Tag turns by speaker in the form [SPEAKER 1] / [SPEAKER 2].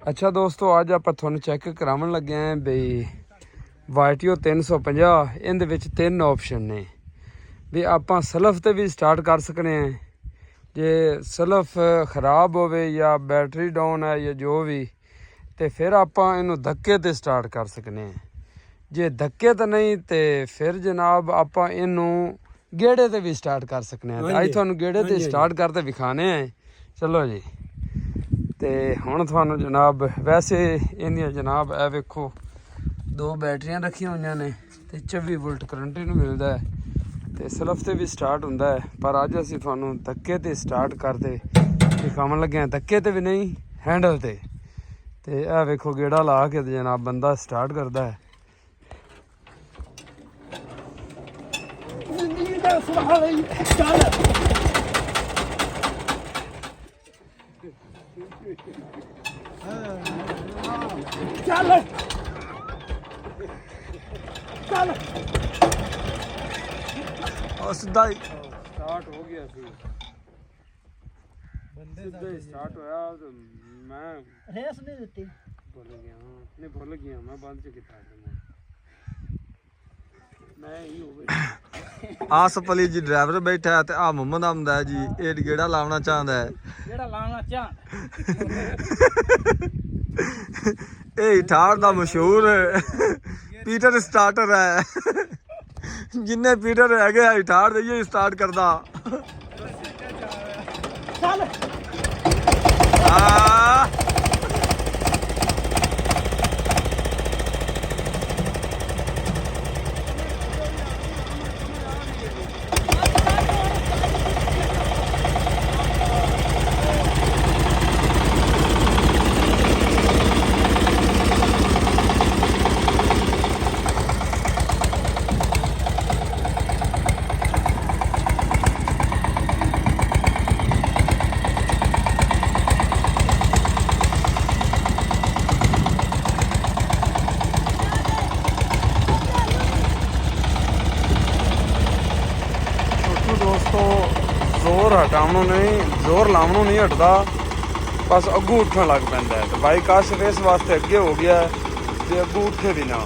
[SPEAKER 1] अच्छा दोस्तों अज आप थोड़ा चैक करावन लगे हैं बई YTO 350 इन 3 ऑप्शन ने भी आप सलफ ते भी स्टार्ट कर सकने हैं। जे सलफ खराब होवे या बैटरी डाउन है या जो भी तो फिर आप इनू धक्के ते स्टार्ट कर सकने हैं। जे धक्के तो नहीं तो फिर जनाब आप इनू गेड़े ते भी स्टार्ट कर सकने हैं। अज तुहानू गेड़े ते स्टार्ट करते विखाने हैं। चलो जी तो हुण तुहानू जनाब वैसे इन्दियां जनाब ए वेखो 2 बैटरियां रखी हुई ने ते 24 वोल्ट करंट इनू मिलदा है ते सलफ ते भी स्टार्ट हुंदा है। पर अज असीं तुहानू धक्के ते स्टार्ट करते दिखावन लगे हैं। धक्के ते भी नहीं हैंडल ते ए वेखो गेड़ा ला के जनाब बंदा स्टार्ट करदा है।
[SPEAKER 2] चलो चलो
[SPEAKER 1] सीधा ही स्टार्ट हो गया सी बंदे सीधा ही स्टार्ट होया तो मैं
[SPEAKER 2] रेस नहीं देती
[SPEAKER 1] भूल गया। हाँ नहीं भूल गया मैं बंद च किता मैं ही हो गई। आसफ अली जी ड्राइवर बैठा है ते आ मोहम्मद अहमद है जी ये गेड़ा लावना चाहता है।
[SPEAKER 2] गेड़ा लाना चाह
[SPEAKER 1] ये ठाड़ दा मशहूर पीटर स्टार्टर है। जिन्ने पीटर है गए ठाड़ दे स्टार्ट करदा।
[SPEAKER 2] चल
[SPEAKER 1] दोस्तों जोर हटावनों नहीं जोर लावनों नहीं हटता बस अगू उठन लग पैंदा है। तो बाइक आशिफ इस वास्ते अगे हो गया है कि अगू उठे भी ना।